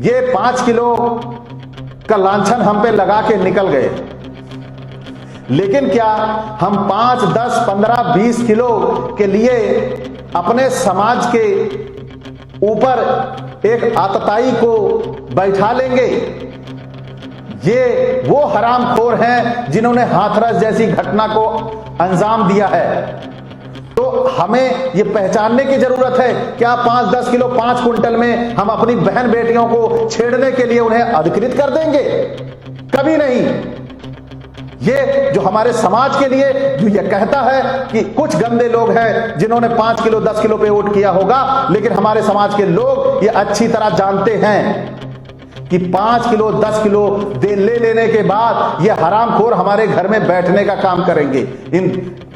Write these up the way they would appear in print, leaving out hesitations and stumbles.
ये 5 किलो का लांछन हम पे लगा के निकल गए, लेकिन क्या हम 5, 10, 15, 20 किलो के लिए अपने समाज के ऊपर एक आतताई को बैठा लेंगे? ये वो हरामखोर हैं जिन्होंने हाथरस जैसी घटना को अंजाम दिया है। तो हमें ये पहचानने की जरूरत है, क्या 5, 10 किलो 5 कुंटल में हम अपनी बहन बेटियों को छेड़ने के लिए उन्हें अधिकृत कर देंगे? कभी नहीं। ये जो हमारे समाज के लिए जो ये कहता है कि कुछ गंदे लोग हैं जिन्होंने 5 किलो 10 किलो पे वोट किया होगा, लेकिन हमारे समाज के लोग ये अच्छी तरह जानते हैं कि 5 किलो 10 किलो ले लेने के बाद ये हरामखोर हमारे घर में बैठने का काम करेंगे।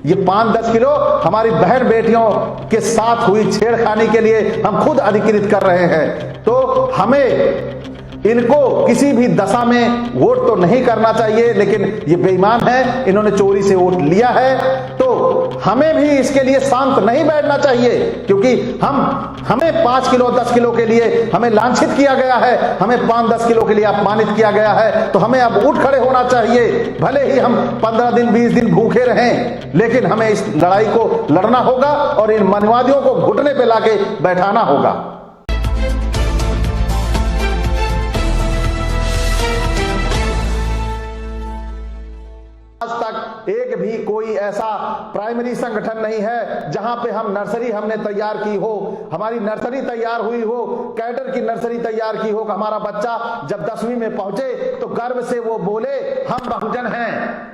ये 5-10 किलो हमारी बहन बेटियों के साथ हुई छेड़खानी के लिए हम खुद अधिकृत कर रहे हैं। तो हमें इनको किसी भी दशा में वोट तो नहीं करना चाहिए, लेकिन ये बेईमान है, इन्होंने चोरी से वोट लिया है, तो हमें भी इसके लिए शांत नहीं बैठना चाहिए, क्योंकि हमें 5 किलो 10 किलो के लिए हमें लांछित किया गया है, हमें 5-10 किलो के लिए अपमानित किया गया है। तो हमें अब उठ खड़े होना चाहिए। भले ही हम 15 दिन 20 दिन भूखे रहें, लेकिन हमें इस लड़ाई को लड़ना होगा और इन मनवादियों को घुटने पे लाके बैठाना होगा। आज तक एक भी कोई ऐसा प्राइमरी संगठन नहीं है जहां पे नर्सरी हमने तैयार की हो, हमारी नर्सरी तैयार हुई हो, कैडर की नर्सरी तैयार की हो, हमारा बच्चा जब 10वीं में पहुंचे तो गर्व से वो बोले हम बहुजन हैं,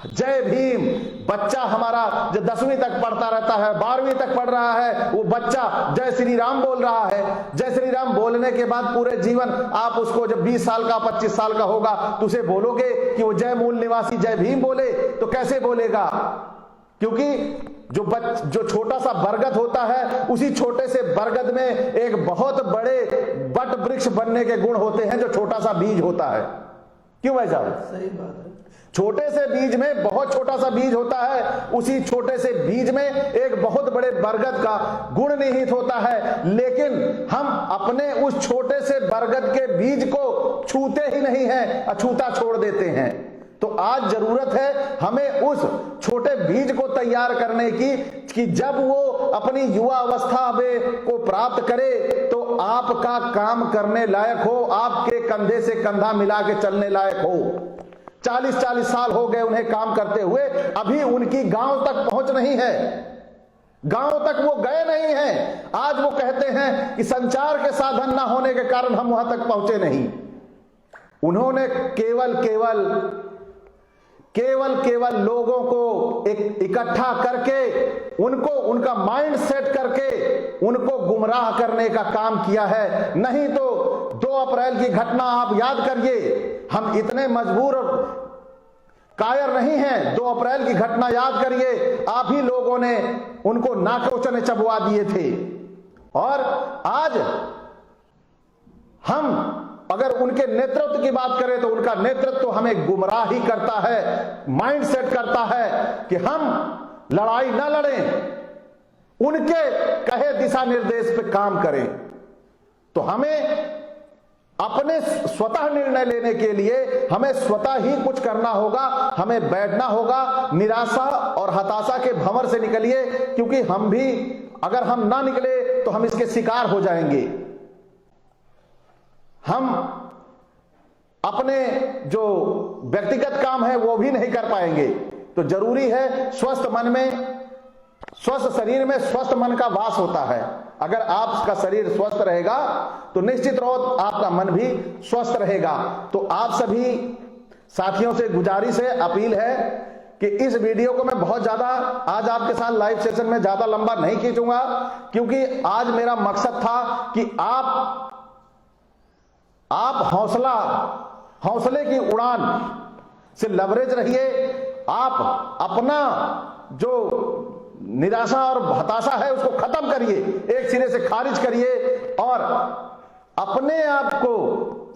जय भीम। बच्चा हमारा जो 10वीं तक पढ़ता रहता है, 12वीं तक पढ़ रहा है, वो बच्चा जय श्री राम बोल रहा है। जय श्री राम बोलने के बाद पूरे जीवन आप उसको जब 20 साल का 25 साल का होगा तो उसे बोलोगे कि वो जय मूल निवासी जय भीम बोले, तो कैसे बोलेगा? क्योंकि जो छोटा सा बरगद होता है, उसी छोटे से बरगद में एक बहुत बड़े बट वृक्ष बनने के गुण होते हैं जो छोटा सा बीज होता है। क्यों भाई साहब? सही बात है। छोटे से बीज में बहुत छोटा सा बीज होता है, उसी छोटे से बीज में एक बहुत बड़े बरगद का गुण निहित होता है, लेकिन हम अपने उस छोटे से बरगद के बीज को छूते ही नहीं हैं, अछूता छोड़ देते हैं। तो आज जरूरत है हमें उस छोटे बीज को तैयार करने की कि जब वो अपनी युवा अवस्था में को प्राप्त करे तो आपका काम करने लायक हो, आपके कंधे से कंधा मिला के चलने लायक हो। 40-40 साल हो गए उन्हें काम करते हुए, अभी उनकी गांव तक पहुंच नहीं है, गांव तक वो गए नहीं हैं। आज वो कहते हैं कि संचार के साधन ना होने के कारण हम वहां तक पहुंचे नहीं। उन्होंने केवल लोगों को एक इकट्ठा करके उनको उनका माइंड सेट करके उनको गुमराह करने का काम किया है। नहीं तो 2 अप्रैल की घटना आप याद करिए, हम इतने मजबूर कायर नहीं हैं। 2 अप्रैल की घटना याद करिए, आप ही लोगों ने उनको नाकोचने चबवा दिए थे। और आज हम अगर उनके नेतृत्व की बात करें तो उनका नेतृत्व हमें गुमराह ही करता है, माइंड सेट करता है कि हम लड़ाई न लड़ें, उनके कहे दिशा निर्देश पे काम करें। तो हमें अपने स्वतः निर्णय लेने के लिए हमें स्वतः ही कुछ करना होगा, हमें बैठना होगा। निराशा और हताशा के भंवर से निकलिए, क्योंकि हम भी अगर हम ना निकले तो हम इसके शिकार हो जाएंगे। हम अपने जो व्यक्तिगत काम है वो भी नहीं कर पाएंगे। तो जरूरी है स्वस्थ मन में, स्वस्थ शरीर में स्वस्थ मन का वास होता है। अगर आपका शरीर स्वस्थ रहेगा तो निश्चित रूप आपका मन भी स्वस्थ रहेगा। तो आप सभी साथियों से गुजारिश है, अपील है कि इस वीडियो को मैं बहुत ज्यादा आज आपके साथ लाइव सेशन में ज्यादा लंबा नहीं खींचूंगा, क्योंकि आज मेरा मकसद था कि आप हौसले की उड़ान से लवरेज रहिए। आप अपना जो निराशा और हताशा है उसको खत्म करिए, एक सिरे से खारिज करिए और अपने आप को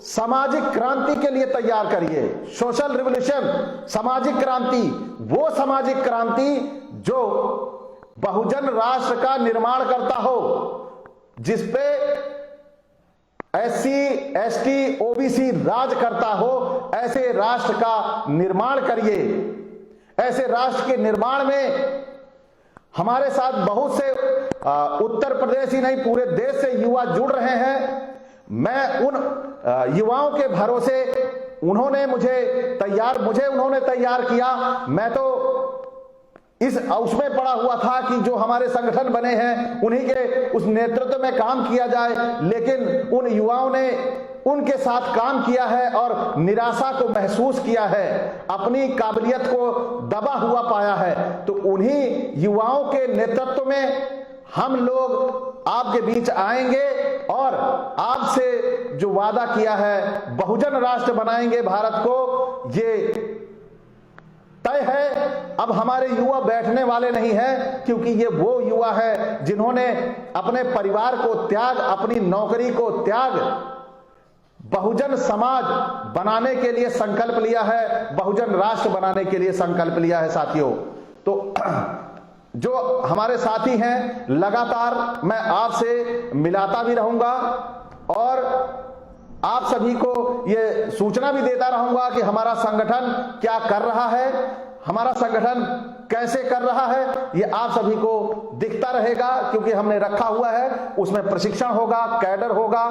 सामाजिक क्रांति के लिए तैयार करिए। सोशल रिवॉल्यूशन, सामाजिक क्रांति, वो सामाजिक क्रांति जो बहुजन राष्ट्र का निर्माण करता हो, जिसपे SC, ST, OBC राज करता हो, ऐसे राष्ट्र का निर्माण करिए। ऐसे राष्ट्र के निर्माण में हमारे साथ बहुत से उत्तर प्रदेश ही नहीं पूरे देश से युवा जुड़ रहे हैं। मैं उन युवाओं के भरोसे उन्होंने मुझे तैयार किया। मैं तो उसमें पड़ा हुआ था कि जो हमारे संगठन बने हैं उन्हीं के उस नेतृत्व में काम किया जाए, लेकिन उन युवाओं ने उनके साथ काम किया है और निराशा को महसूस किया है, अपनी काबिलियत को दबा हुआ पाया है। तो उन्हीं युवाओं के नेतृत्व में हम लोग आपके बीच आएंगे और आपसे जो वादा किया है बहुजन राष्ट्र बनाएंगे भारत को, ये तय है। अब हमारे युवा बैठने वाले नहीं हैं, क्योंकि ये वो युवा है जिन्होंने अपने परिवार को त्याग, अपनी नौकरी को त्याग, बहुजन समाज बनाने के लिए संकल्प लिया है, बहुजन राष्ट्र बनाने के लिए संकल्प लिया है साथियों। तो जो हमारे साथी हैं, लगातार मैं आपसे मिलाता भी रहूंगा और आप सभी को ये सूचना भी देता रहूंगा कि हमारा संगठन क्या कर रहा है, हमारा संगठन कैसे कर रहा है, ये आप सभी को दिखता रहेगा, क्योंकि हमने रखा हुआ है। उसमें प्रशिक्षण होगा, कैडर होगा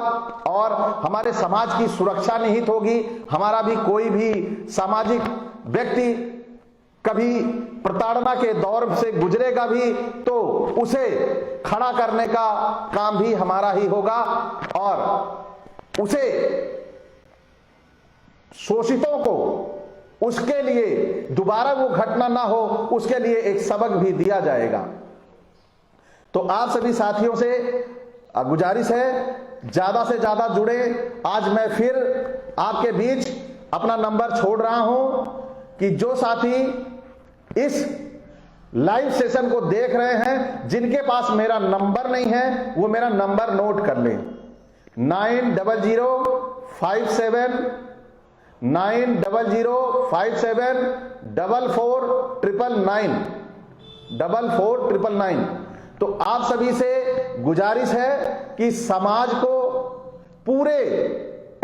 और हमारे समाज की सुरक्षा निहित होगी। हमारा भी कोई भी सामाजिक व्यक्ति कभी प्रताड़ना के दौर से गुजरेगा भी तो उसे खड़ा करने का काम भी हमारा ही होगा और उसे शोषितों को, उसके लिए दोबारा वो घटना ना हो, उसके लिए एक सबक भी दिया जाएगा। तो आप सभी साथियों से गुजारिश है, ज्यादा से ज्यादा जुड़े। आज मैं फिर आपके बीच अपना नंबर छोड़ रहा हूं कि जो साथी इस लाइव सेशन को देख रहे हैं, जिनके पास मेरा नंबर नहीं है, वो मेरा नंबर नोट कर लें। 90574499 तो आप सभी से गुजारिश है कि समाज को, पूरे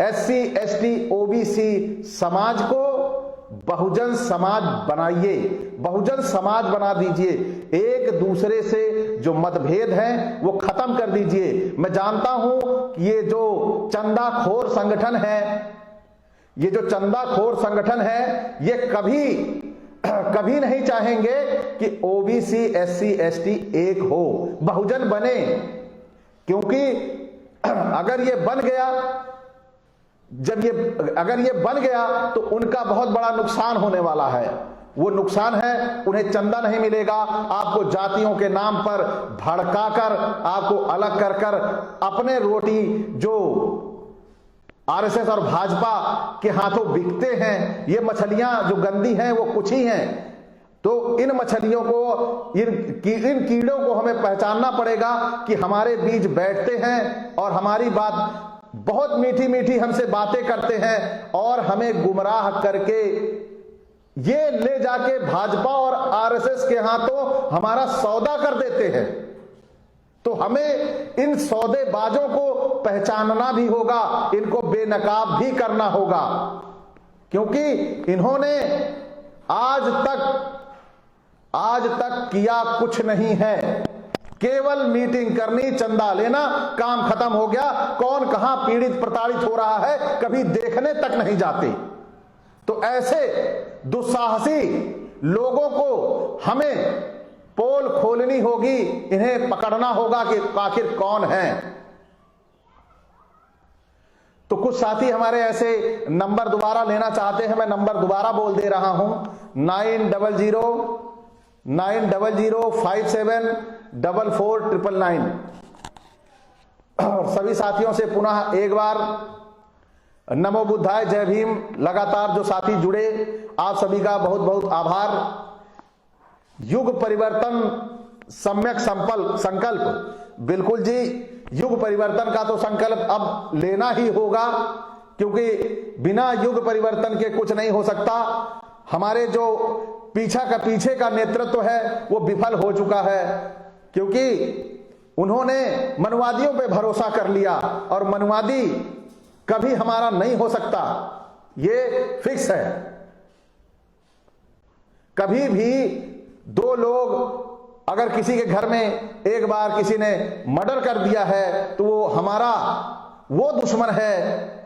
SC, ST, OBC समाज को बहुजन समाज बनाइए, बहुजन समाज बना दीजिए। एक दूसरे से जो मतभेद हैं वो खत्म कर दीजिए। मैं जानता हूं कि ये जो चंदाखोर संगठन है, ये जो चंदाखोर संगठन है, ये कभी नहीं चाहेंगे कि OBC, SC, ST एक हो, बहुजन बने। क्योंकि अगर ये बन गया तो उनका बहुत बड़ा नुकसान होने वाला है। वो नुकसान है, उन्हें चंदा नहीं मिलेगा, आपको जातियों के नाम पर भड़काकर, आपको अलग कर अपने रोटी जो RSS और भाजपा के हाथों बिकते हैं, ये मछलियां जो गंदी हैं वो कुछ ही हैं। तो इन मछलियों को, इन कीड़ों को हमें पहचानना पड़ेगा कि हमारे बीच बैठते हैं और हमारी बात बहुत मीठी मीठी हमसे बातें करते हैं और हमें गुमराह करके ये ले जाके भाजपा और RSS के हाथों हमारा सौदा कर देते हैं। तो हमें इन सौदेबाजों को पहचानना भी होगा, इनको बेनकाब भी करना होगा, क्योंकि इन्होंने आज तक किया कुछ नहीं है। केवल मीटिंग करनी, चंदा लेना, काम खत्म हो गया। कौन कहां पीड़ित प्रताड़ित हो रहा है कभी देखने तक नहीं जाते। तो ऐसे दुस्साहसी लोगों को हमें पोल खोलनी होगी, इन्हें पकड़ना होगा कि आखिर कौन है। तो कुछ साथी हमारे ऐसे नंबर दोबारा लेना चाहते हैं, मैं नंबर दोबारा बोल दे रहा हूं, 9000574499। और सभी साथियों से पुनः एक बार नमो बुद्धाय, जय भीम। लगातार जो साथी जुड़े, आप सभी का बहुत बहुत आभार। युग परिवर्तन सम्यक संकल्प, बिल्कुल जी, युग परिवर्तन का तो संकल्प अब लेना ही होगा, क्योंकि बिना युग परिवर्तन के कुछ नहीं हो सकता। हमारे जो पीछे का नेतृत्व है वो विफल हो चुका है, क्योंकि उन्होंने मनुवादियों पे भरोसा कर लिया और मनुवादी कभी हमारा नहीं हो सकता, ये फिक्स है। कभी भी दो लोग अगर किसी के घर में एक बार किसी ने मर्डर कर दिया है तो वो हमारा वो दुश्मन है,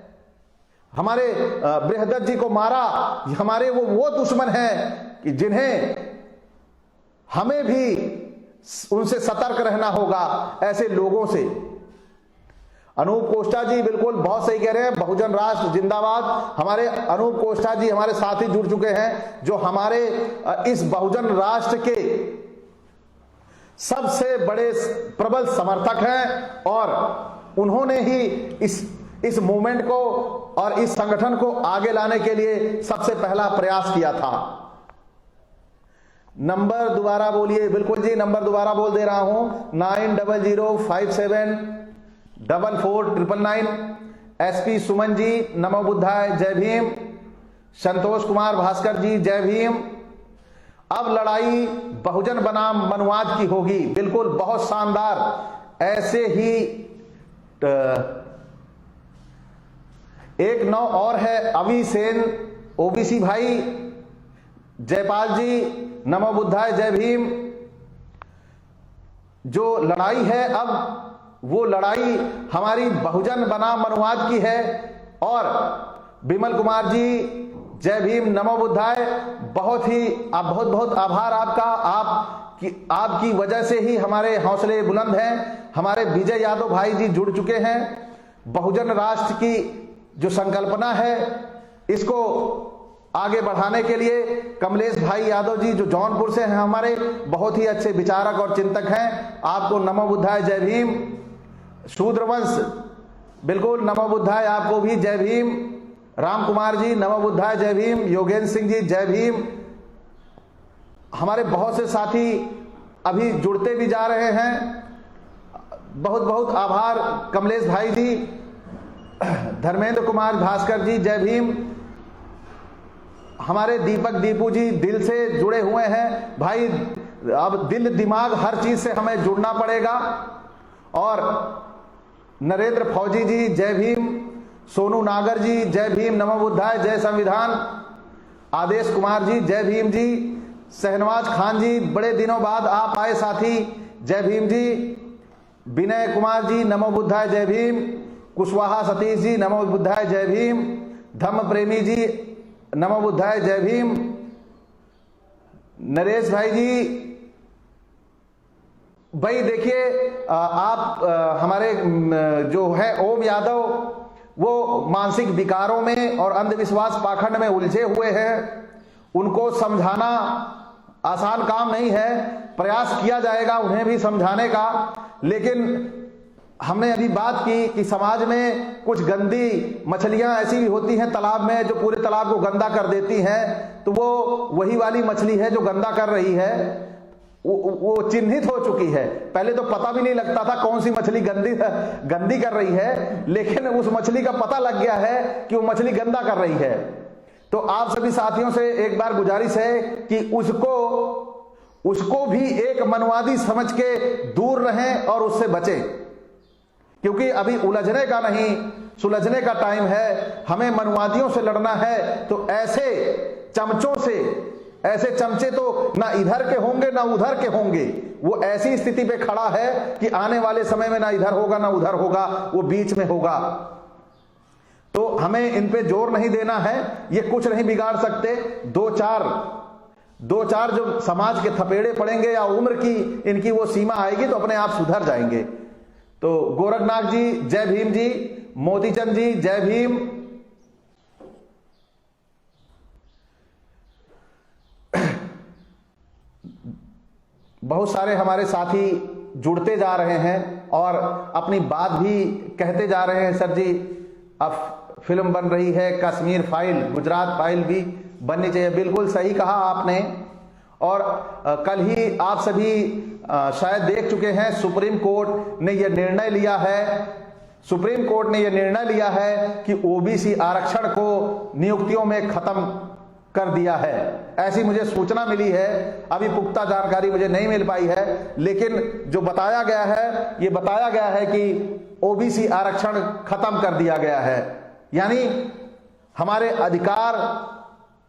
हमारे बृहदत्त जी को मारा, हमारे वो दुश्मन है कि जिन्हें हमें भी उनसे सतर्क रहना होगा, ऐसे लोगों से। अनूप कोष्टा जी बिल्कुल बहुत सही कह रहे हैं, बहुजन राष्ट्र जिंदाबाद। हमारे अनूप कोष्टा जी हमारे साथ ही जुड़ चुके हैं, जो हमारे इस बहुजन राष्ट्र के सबसे बड़े प्रबल समर्थक हैं और उन्होंने ही इस मूवमेंट को और इस संगठन को आगे लाने के लिए सबसे पहला प्रयास किया था। नंबर दोबारा बोलिए। बिल्कुल जी, नंबर दोबारा बोल दे रहा हूं, 9005744999। एसपी सुमन जी नमो बुद्धाय, जय भीम। संतोष कुमार भास्कर जी जय भीम। अब लड़ाई बहुजन बनाम मनुवाद की होगी। बिल्कुल, बहुत शानदार। ऐसे ही एक नौ और है, अभी सेन ओबीसी भाई, जयपाल जी नमो बुद्धाय, जय भीम। जो लड़ाई है अब वो लड़ाई हमारी बहुजन बनाम मनुवाद की है। और विमल कुमार जी जय भीम, नमो बुद्धाय। बहुत बहुत आभार आपका। आपकी वजह से ही हमारे हौसले बुलंद हैं। हमारे विजय यादव भाई जी जुड़ चुके हैं। बहुजन राष्ट्र की जो संकल्पना है इसको आगे बढ़ाने के लिए कमलेश भाई यादव जी जो जौनपुर से हैं, हमारे बहुत ही अच्छे विचारक और चिंतक हैं। आपको नमो बुद्धाय, जय भीम। शूद्रवंश बिल्कुल नमो बुद्धाय, आपको भी जय भीम। राम कुमार जी नमो बुद्धाय, जय भीम। योगेंद्र सिंह जी जय भीम। हमारे बहुत से साथी अभी जुड़ते भी जा रहे हैं। बहुत बहुत आभार कमलेश भाई जी। धर्मेंद्र कुमार भास्कर जी जय भीम। हमारे दीपक दीपू जी दिल से जुड़े हुए हैं भाई। अब दिल दिमाग हर चीज से हमें जुड़ना पड़ेगा। और नरेंद्र फौजी जी जय भीम। सोनू नागर जी जय भीम, नमो बुद्धाय, जय संविधान। आदेश कुमार जी जय भीम जी। शहनवाज खान जी बड़े दिनों बाद आप आए साथी, जय भीम जी। विनय कुमार जी नमो बुद्धाय, जय भीम। कुशवाहा सतीश जी नमो बुद्धाय, जय भीम। धम्म प्रेमी जी नमो बुद्धाय, जय भीम। नरेश भाई जी भाई देखिए, आप हमारे जो है ओम यादव, वो मानसिक विकारों में और अंधविश्वास पाखंड में उलझे हुए हैं। उनको समझाना आसान काम नहीं है। प्रयास किया जाएगा उन्हें भी समझाने का। लेकिन हमने अभी बात की कि समाज में कुछ गंदी मछलियां ऐसी भी होती हैं तालाब में, जो पूरे तालाब को गंदा कर देती हैं। तो वो वही वाली मछली है जो गंदा कर रही है। वो चिन्हित हो चुकी है। पहले तो पता भी नहीं लगता था कौन सी मछली गंदी कर रही है, लेकिन उस मछली का पता लग गया है कि वो मछली गंदा कर रही है। तो आप सभी साथियों से एक बार गुजारिश है कि उसको भी एक मनुवादी समझ के दूर रहें और उससे बचें, क्योंकि अभी उलझने का नहीं सुलझने का टाइम है। हमें मनुवादियों से लड़ना है। तो ऐसे चमचे तो ना इधर के होंगे ना उधर के होंगे। वो ऐसी स्थिति पे खड़ा है कि आने वाले समय में ना इधर होगा ना उधर होगा, वो बीच में होगा। तो हमें इन पे जोर नहीं देना है। ये कुछ नहीं बिगाड़ सकते। दो चार जो समाज के थपेड़े पड़ेंगे या उम्र की इनकी वो सीमा आएगी तो अपने आप सुधर जाएंगे। तो गोरखनाथ जी जय भीम जी। मोतीचंद जी जय भीम। बहुत सारे हमारे साथी जुड़ते जा रहे हैं और अपनी बात भी कहते जा रहे हैं। सर जी, अब फिल्म बन रही है कश्मीर फाइल, गुजरात फाइल भी बननी चाहिए। बिल्कुल सही कहा आपने। और कल ही आप सभी शायद देख चुके हैं, सुप्रीम कोर्ट ने यह निर्णय लिया है कि ओबीसी आरक्षण को नियुक्तियों में खत्म कर दिया है, ऐसी मुझे सूचना मिली है। अभी पुख्ता जानकारी मुझे नहीं मिल पाई है, लेकिन जो बताया गया है, ये बताया गया है कि ओबीसी आरक्षण खत्म कर दिया गया है, यानी हमारे अधिकार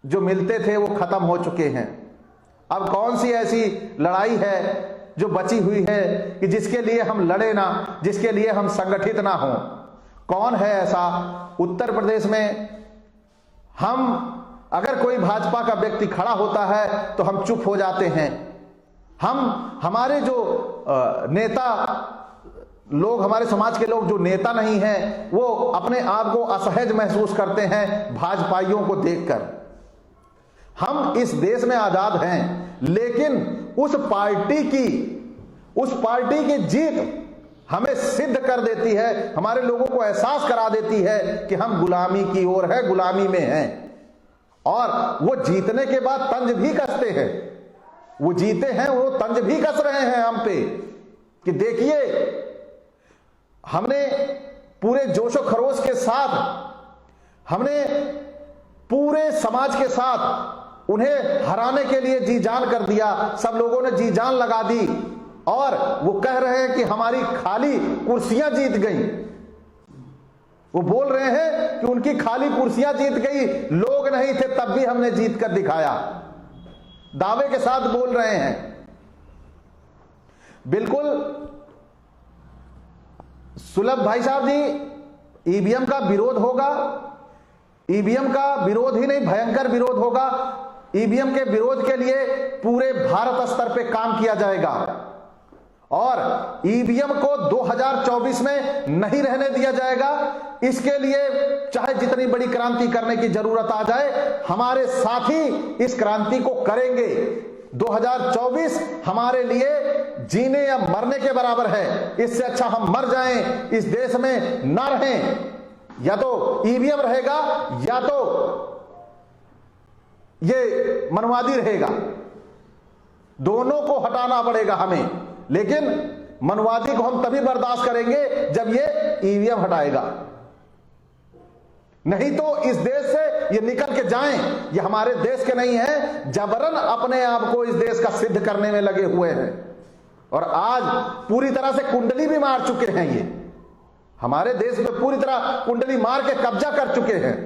जो मिलते थे वो खत्म हो चुके हैं। अब कौन सी ऐसी लड़ाई है जो बची हुई है कि जिसके लिए हम लड़े ना, जिसके लिए हम संगठित ना हो? कौन है ऐसा? उत्तर प्रदेश में हम, अगर कोई भाजपा का व्यक्ति खड़ा होता है तो हम चुप हो जाते हैं। हमारे जो नेता लोग, हमारे समाज के लोग जो नेता नहीं हैं, वो अपने आप को असहज महसूस करते हैं भाजपाइयों को देखकर। हम इस देश में आजाद हैं, लेकिन उस पार्टी की जीत हमें सिद्ध कर देती है, हमारे लोगों को एहसास करा देती है कि हम गुलामी की ओर है, गुलामी में हैं। और वो जीतने के बाद तंज भी कसते हैं, वो जीते हैं, वो तंज भी कस रहे हैं हम पे कि देखिए, हमने पूरे जोशो खरोश के साथ, हमने पूरे समाज के साथ उन्हें हराने के लिए जी जान कर दिया, सब लोगों ने जी जान लगा दी, और वो कह रहे हैं कि हमारी खाली कुर्सियां जीत गई। वो बोल रहे हैं कि उनकी खाली कुर्सियां जीत गई, लोग नहीं थे तब भी हमने जीत कर दिखाया, दावे के साथ बोल रहे हैं। बिल्कुल सुलभ भाई साहब जी, ईवीएम का विरोध होगा, ईवीएम का विरोध ही नहीं, भयंकर विरोध होगा। ईवीएम के विरोध के लिए पूरे भारत स्तर पे काम किया जाएगा, और ईवीएम को 2024 में नहीं रहने दिया जाएगा। इसके लिए चाहे जितनी बड़ी क्रांति करने की जरूरत आ जाए, हमारे साथी इस क्रांति को करेंगे। 2024 हमारे लिए जीने या मरने के बराबर है। इससे अच्छा हम मर जाएं, इस देश में ना रहें। या तो ईवीएम रहेगा या तो ये मनवादी रहेगा, दोनों को हटाना पड़ेगा हमें। लेकिन मनवादी को हम तभी बर्दाश्त करेंगे जब ये ईवीएम हटाएगा, नहीं तो इस देश से ये निकल के जाएं। ये हमारे देश के नहीं हैं, जबरन अपने आप को इस देश का सिद्ध करने में लगे हुए हैं, और आज पूरी तरह से कुंडली भी मार चुके हैं। ये हमारे देश में पूरी तरह कुंडली मार के कब्जा कर चुके हैं।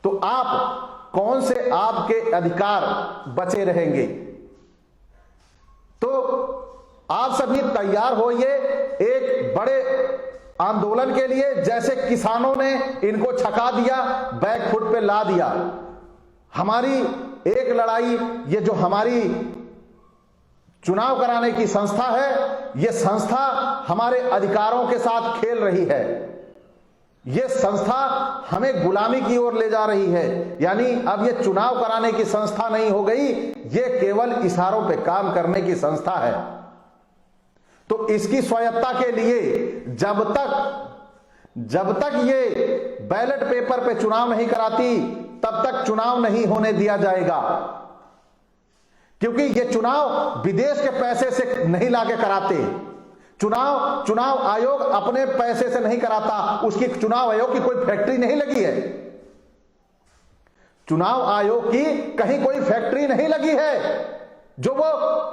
तो आप कौन से आपके अधिकार बचे रहेंगे? तो आप सभी तैयार होइए एक बड़े आंदोलन के लिए। जैसे किसानों ने इनको छका दिया, बैक फुट पे ला दिया। हमारी एक लड़ाई, ये जो हमारी चुनाव कराने की संस्था है, ये संस्था हमारे अधिकारों के साथ खेल रही है। ये संस्था हमें गुलामी की ओर ले जा रही है। यानी अब ये चुनाव कराने की संस्था नहीं हो गई, ये केवल इशारों पे काम करने की संस्था है। तो इसकी स्वायत्ता के लिए जब तक ये बैलेट पेपर पे चुनाव नहीं कराती, तब तक चुनाव नहीं होने दिया जाएगा। क्योंकि ये चुनाव विदेश के पैसे से नहीं लाके कराते। चुनाव आयोग अपने पैसे से नहीं कराता, उसकी चुनाव आयोग की कोई फैक्ट्री नहीं लगी है। चुनाव आयोग की कहीं कोई फैक्ट्री नहीं लगी है जो वो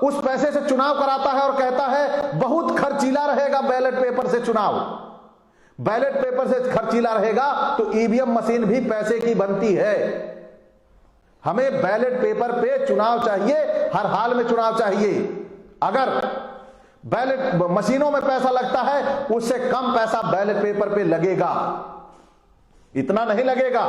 उस पैसे से चुनाव कराता है और कहता है बहुत खर्चीला रहेगा बैलेट पेपर से चुनाव। बैलेट पेपर से खर्चीला रहेगा तो ईवीएम मशीन भी पैसे की बनती है। हमें बैलेट पेपर पे चुनाव चाहिए, हर हाल में चुनाव चाहिए। अगर बैलेट मशीनों में पैसा लगता है, उससे कम पैसा बैलेट पेपर पे लगेगा, इतना नहीं लगेगा।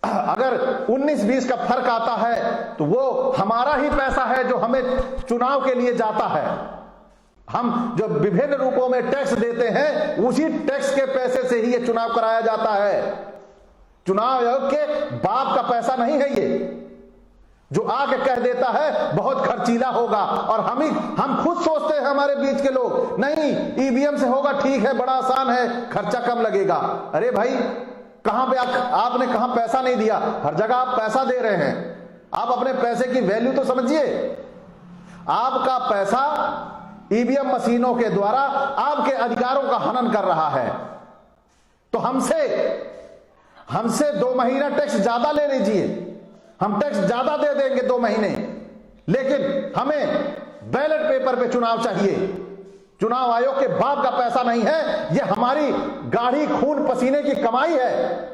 अगर 19-20 का फर्क आता है तो वो हमारा ही पैसा है जो हमें चुनाव के लिए जाता है। हम जो विभिन्न रूपों में टैक्स देते हैं, उसी टैक्स के पैसे से ही ये चुनाव कराया जाता है। चुनाव आयोग के बाप का पैसा नहीं है ये, जो आके कह देता है बहुत खर्चीला होगा। और हम खुद सोचते हैं, हमारे बीच के लोग, नहीं ईवीएम से होगा, ठीक है, बड़ा आसान है, खर्चा कम लगेगा। अरे भाई, कहां पे आपने कहां पैसा नहीं दिया? हर जगह आप पैसा दे रहे हैं। आप अपने पैसे की वैल्यू तो समझिए। आपका पैसा ईवीएम मशीनों के द्वारा आपके अधिकारों का हनन कर रहा है। तो हमसे 2 महीना टैक्स ज्यादा ले लीजिए, हम टैक्स ज्यादा दे देंगे 2 महीने, लेकिन हमें बैलेट पेपर पे चुनाव चाहिए। चुनाव आयोग के बाप का पैसा नहीं है, यह हमारी गाढ़ी खून पसीने की कमाई है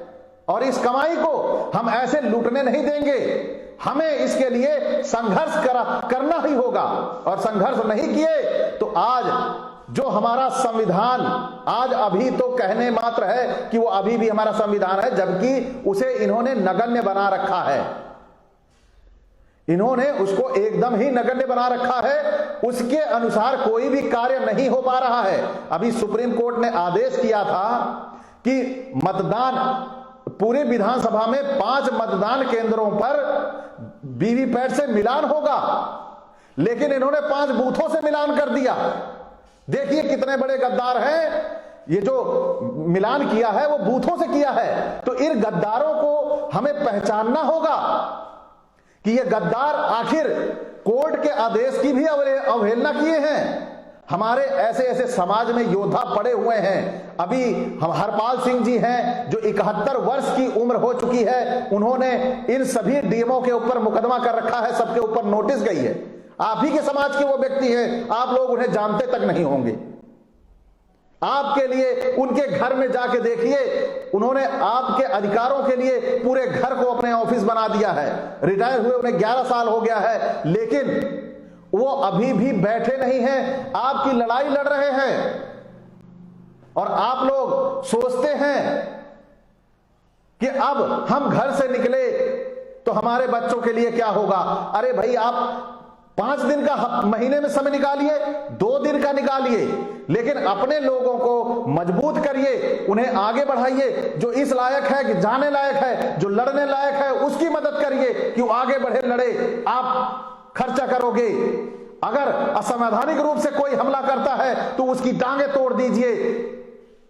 और इस कमाई को हम ऐसे लूटने नहीं देंगे। हमें इसके लिए संघर्ष करना ही होगा और संघर्ष नहीं किए तो आज जो हमारा संविधान आज अभी तो कहने मात्र है कि वो अभी भी हमारा संविधान है, जबकि उसे इन्होंने नगण्य बना रखा है। इन्होंने उसको एकदम ही नगण्य बना रखा है, उसके अनुसार कोई भी कार्य नहीं हो पा रहा है। अभी सुप्रीम कोर्ट ने आदेश किया था कि मतदान पूरे विधानसभा में 5 मतदान केंद्रों पर वीवीपैट से मिलान होगा, लेकिन इन्होंने 5 बूथों से मिलान कर दिया। देखिए कितने बड़े गद्दार हैं। ये जो मिलान किया है वो बूथों से किया है। तो इन गद्दारों को हमें पहचानना होगा कि ये गद्दार आखिर कोर्ट के आदेश की भी अवहेलना किए हैं। हमारे ऐसे ऐसे समाज में योद्धा पड़े हुए हैं। अभी हम हरपाल सिंह जी हैं जो 71 वर्ष की उम्र हो चुकी है, उन्होंने इन सभी डीएमओ के ऊपर मुकदमा कर रखा है, सबके ऊपर नोटिस गई है। आप ही के समाज के वो व्यक्ति हैं, आप लोग उन्हें जानते तक नहीं होंगे। आपके लिए उनके घर में जाके देखिए, उन्होंने आपके अधिकारों के लिए पूरे घर को अपने ऑफिस बना दिया है। रिटायर हुए उन्हें 11 साल हो गया है, लेकिन वो अभी भी बैठे नहीं हैं, आपकी लड़ाई लड़ रहे हैं। और आप लोग सोचते हैं कि अब हम घर से निकले तो हमारे बच्चों के लिए क्या होगा। अरे भाई, आप 5 दिन का महीने में समय निकालिए, 2 दिन का निकालिए, लेकिन अपने लोगों को मजबूत करिए, उन्हें आगे बढ़ाइए। जो इस लायक है कि जाने लायक है, जो लड़ने लायक है, उसकी मदद करिए कि वो आगे बढ़े, लड़े। आप खर्चा करोगे। अगर असंवैधानिक रूप से कोई हमला करता है तो उसकी टांगे तोड़ दीजिए।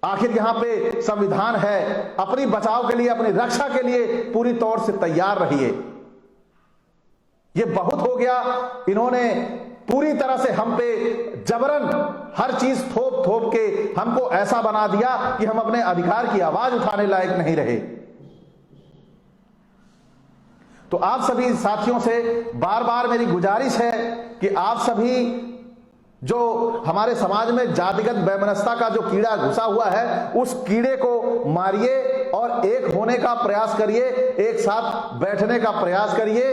आखिर यहां पे संविधान है, अपनी बचाव के लिए, अपनी रक्षा के लिए पूरी तौर से तैयार रहिए। ये बहुत हो गया। इन्होंने पूरी तरह से हम पे जबरन हर चीज थोप थोप के हमको ऐसा बना दिया कि हम अपने अधिकार की आवाज उठाने लायक नहीं रहे। तो आप सभी साथियों से बार बार मेरी गुजारिश है कि आप सभी जो हमारे समाज में जातिगत वैमनस्यता का जो कीड़ा घुसा हुआ है, उस कीड़े को मारिए और एक होने का प्रयास करिए, एक साथ बैठने का प्रयास करिए,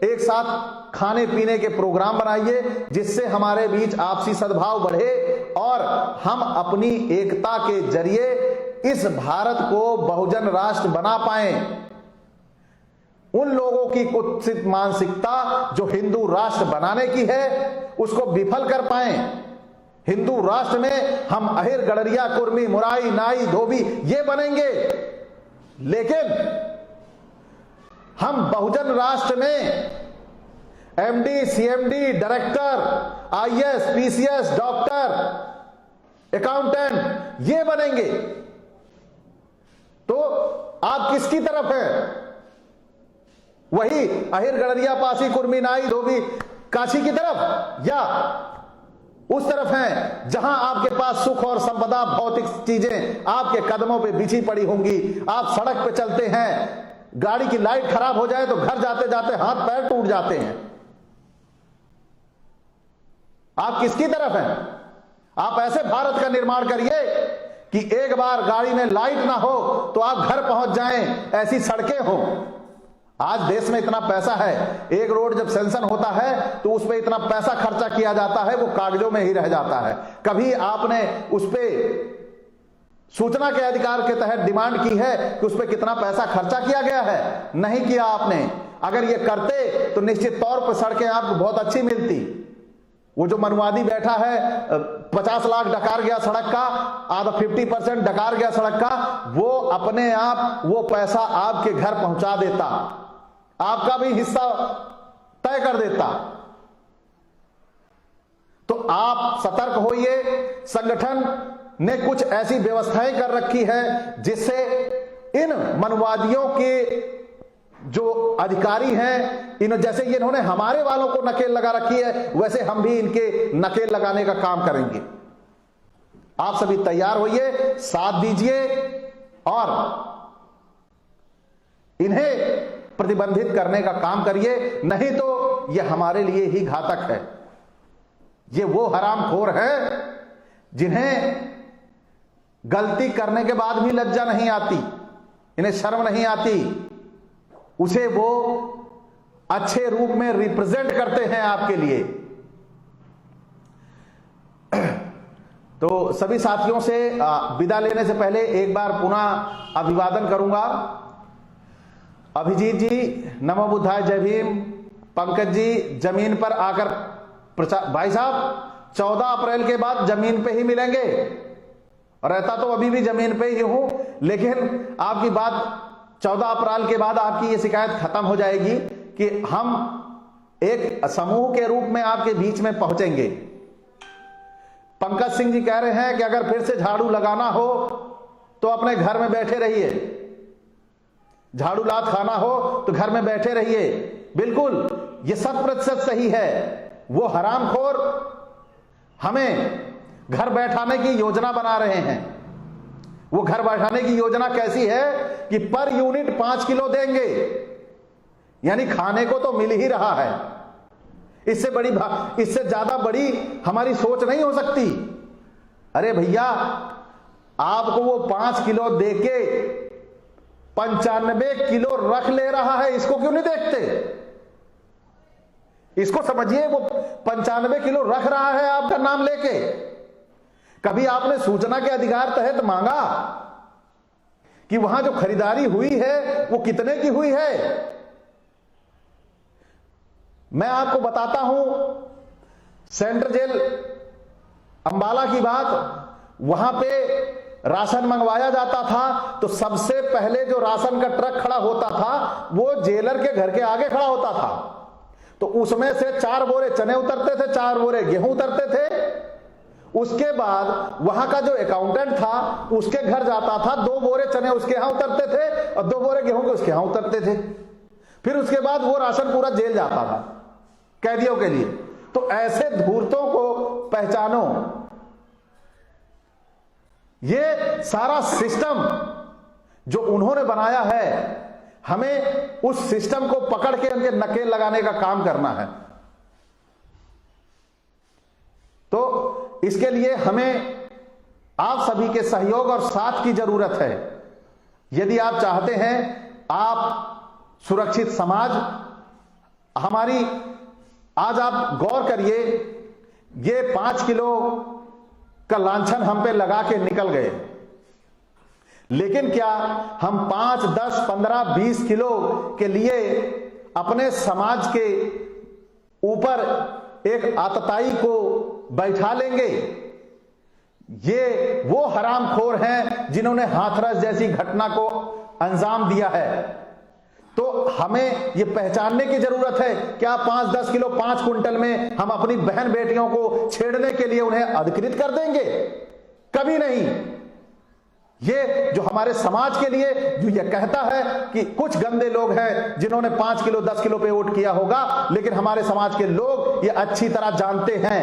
एक साथ खाने पीने के प्रोग्राम बनाइए, जिससे हमारे बीच आपसी सद्भाव बढ़े और हम अपनी एकता के जरिए इस भारत को बहुजन राष्ट्र बना पाएं। उन लोगों की कुत्सित मानसिकता जो हिंदू राष्ट्र बनाने की है, उसको विफल कर पाएं। हिंदू राष्ट्र में हम अहिर, गडरिया, कुर्मी, मुराई, नाई, धोबी ये बनेंगे, लेकिन हम बहुजन राष्ट्र में MD, CMD, director, IAS, PCS, doctor, accountant ये बनेंगे। तो आप किसकी तरफ हैं? वही अहिर, गडरिया, पासी, कुर्मी, नाई, धोबी, काशी की तरफ, या उस तरफ हैं जहां आपके पास सुख और संपदा, भौतिक चीजें आपके कदमों पे बिछी पड़ी होंगी। आप सड़क पे चलते हैं, गाड़ी की लाइट खराब हो जाए तो घर जाते जाते हाथ पैर टूट जाते हैं। आप किसकी तरफ हैं? आप ऐसे भारत का निर्माण करिए कि एक बार गाड़ी में लाइट ना हो तो आप घर पहुंच जाएं, ऐसी सड़कें हों। आज देश में इतना पैसा है, एक रोड जब सैंक्शन होता है तो उस पर इतना पैसा खर्चा किया जाता है, वो कागजों में ही रह जाता है। कभी आपने उस पर सूचना के अधिकार के तहत डिमांड की है कि उस पर कितना पैसा खर्चा किया गया है? नहीं किया आपने। अगर ये करते तो निश्चित तौर पर सड़कें आपको बहुत अच्छी मिलती। वो जो मनुवादी बैठा है, 50 लाख डकार गया सड़क का, आधा 50% डकार गया सड़क का, वो अपने आप वो पैसा आपके घर पहुंचा देता, आपका भी हिस्सा तय कर देता। तो आप सतर्क होइए। संगठन ने कुछ ऐसी व्यवस्थाएं कर रखी है जिससे इन मनवादियों के जो अधिकारी हैं, इन जैसे इन्होंने हमारे वालों को नकेल लगा रखी है, वैसे हम भी इनके नकेल लगाने का काम करेंगे। आप सभी तैयार होइए, साथ दीजिए और इन्हें प्रतिबंधित करने का काम करिए, नहीं तो यह हमारे लिए ही घातक है। ये वो हरामखोर है जिन्हें गलती करने के बाद भी लज्जा नहीं आती, इन्हें शर्म नहीं आती, उसे वो अच्छे रूप में रिप्रेजेंट करते हैं आपके लिए। तो सभी साथियों से विदा लेने से पहले एक बार पुनः अभिवादन करूंगा। अभिजीत जी नमो बुद्धाय, जय भीम। पंकज जी जमीन पर आकर भाई साहब 14 अप्रैल के बाद जमीन पे ही मिलेंगे, रहता तो अभी भी जमीन पे ही हूं, लेकिन आपकी बात 14 अप्रैल के बाद आपकी ये शिकायत खत्म हो जाएगी कि हम एक समूह के रूप में आपके बीच में पहुंचेंगे। पंकज सिंह जी कह रहे हैं कि अगर फिर से झाड़ू लगाना हो तो अपने घर में बैठे रहिए, झाड़ू लात खाना हो तो घर में बैठे रहिए। बिल्कुल ये 100% सही है। वो हरामखोर हमें घर बैठाने की योजना बना रहे हैं। वो घर बैठाने की योजना कैसी है कि पर यूनिट 5 किलो देंगे, यानी खाने को तो मिल ही रहा है। इससे ज्यादा बड़ी हमारी सोच नहीं हो सकती। अरे भैया, आपको वो 5 किलो देके 95 किलो रख ले रहा है, इसको क्यों नहीं देखते? इसको समझिए, वो 95 किलो रख रहा है आपका नाम लेके। कभी आपने सूचना के अधिकार तहत मांगा कि वहां जो खरीदारी हुई है वो कितने की हुई है? मैं आपको बताता हूं, सेंट्रल जेल अंबाला की बात, वहां पे राशन मंगवाया जाता था तो सबसे पहले जो राशन का ट्रक खड़ा होता था वो जेलर के घर के आगे खड़ा होता था। तो उसमें से 4 बोरे चने उतरते थे, 4 बोरे गेहूं उतरते थे। उसके बाद वहां का जो अकाउंटेंट था उसके घर जाता था, 2 बोरे चने उसके यहां उतरते थे और 2 बोरे गेहूं के उसके यहां उतरते थे। फिर उसके बाद वो राशन पूरा जेल जाता था कैदियों के लिए। तो ऐसे धूर्तों को पहचानो। ये सारा सिस्टम जो उन्होंने बनाया है, हमें उस सिस्टम को पकड़ के उनके नकेल लगाने का काम करना है। तो इसके लिए हमें आप सभी के सहयोग और साथ की जरूरत है। यदि आप चाहते हैं आप सुरक्षित समाज, हमारी आज आप गौर करिए, ये 5 किलो का लांछन हम पे लगा के निकल गए, लेकिन क्या हम 5, 10, 15, 20 किलो के लिए अपने समाज के ऊपर एक आतताई को बैठा लेंगे? ये वो हरामखोर हैं जिन्होंने हाथरस जैसी घटना को अंजाम दिया है। तो हमें ये पहचानने की जरूरत है। क्या 5, 10 किलो 5 कुंटल में हम अपनी बहन बेटियों को छेड़ने के लिए उन्हें अधिकृत कर देंगे? कभी नहीं। ये जो हमारे समाज के लिए जो ये कहता है कि कुछ गंदे लोग हैं जिन्होंने 5 किलो 10 किलो पे वोट किया होगा, लेकिन हमारे समाज के लोग ये अच्छी तरह जानते हैं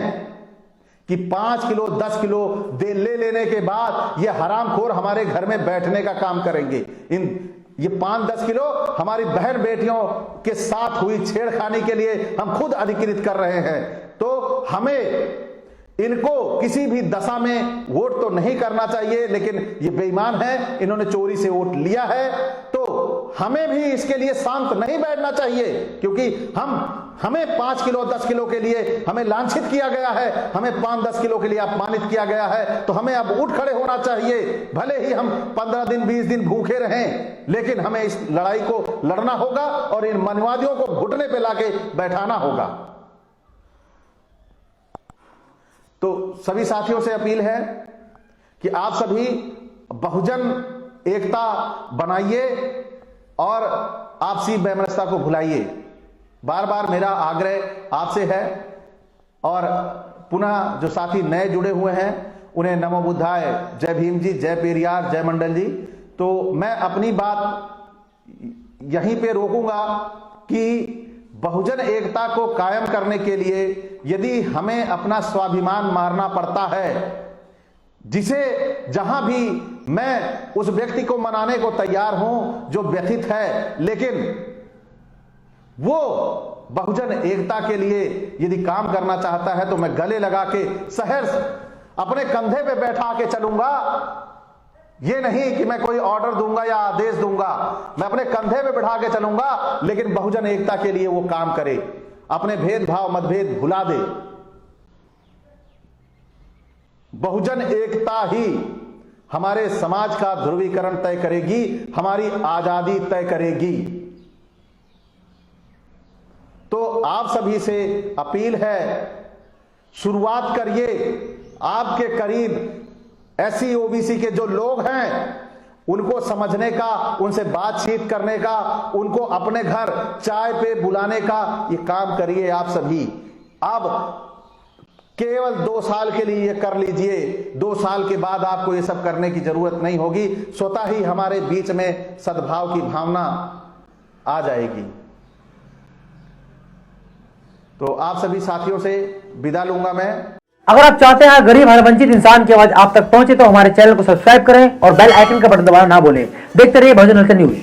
कि 5 किलो 10 किलो ले लेने के बाद ये हरामखोर हमारे घर में बैठने का काम करेंगे। ये 5-10 किलो हमारी बहन बेटियों के साथ हुई छेड़खानी के लिए हम खुद अधिकृत कर रहे हैं। तो हमें इनको किसी भी दशा में वोट तो नहीं करना चाहिए, लेकिन ये बेईमान है, इन्होंने चोरी से वोट लिया है, तो हमें भी इसके लिए शांत नहीं बैठना चाहिए। क्योंकि हमें 5 किलो 10 किलो के लिए हमें लांछित किया गया है, हमें 5-10 किलो के लिए अपमानित किया गया है, तो हमें अब उठ खड़े होना चाहिए। भले ही हम 15 दिन 20 दिन भूखे रहें, लेकिन हमें इस लड़ाई को लड़ना होगा और इन मनवादियों को घुटने पे लाके बैठाना होगा। तो सभी साथियों से अपील है कि आप सभी बहुजन एकता बनाइए और आपसी वैमनस्यता को भुलाइए। बार बार मेरा आग्रह आपसे है। और पुनः जो साथी नए जुड़े हुए हैं उन्हें नमो बुद्धाय, जय भीम जी, जय पेरियार, जय मंडल जी। तो मैं अपनी बात यहीं पे रोकूंगा कि बहुजन एकता को कायम करने के लिए यदि हमें अपना स्वाभिमान मारना पड़ता है, जिसे जहां भी मैं उस व्यक्ति को मनाने को तैयार हूं जो व्यथित है, लेकिन वो बहुजन एकता के लिए यदि काम करना चाहता है तो मैं गले लगा के सहर्ष अपने कंधे पे बैठा के चलूंगा। ये नहीं कि मैं कोई ऑर्डर दूंगा या आदेश दूंगा, मैं अपने कंधे पे बैठा के चलूंगा, लेकिन बहुजन एकता के लिए वो काम करे, अपने भेदभाव मतभेद भुला दे। बहुजन एकता ही हमारे समाज का ध्रुवीकरण तय करेगी, हमारी आजादी तय करेगी। तो आप सभी से अपील है, शुरुआत करिए। आपके करीब एससी ओबीसी के जो लोग हैं उनको समझने का, उनसे बातचीत करने का, उनको अपने घर चाय पे बुलाने का ये काम करिए आप सभी। अब केवल 2 साल के लिए ये कर लीजिए, 2 साल के बाद आपको ये सब करने की जरूरत नहीं होगी, स्वतः ही हमारे बीच में सद्भाव की भावना आ जाएगी। तो आप सभी साथियों से विदा लूंगा मैं। अगर आप चाहते हैं गरीब हर वंचित इंसान की आवाज आप तक पहुंचे तो हमारे चैनल को सब्सक्राइब करें और बेल आइकन का बटन दबाना ना भूलें। देखते रहिए बहुजन न्यूज।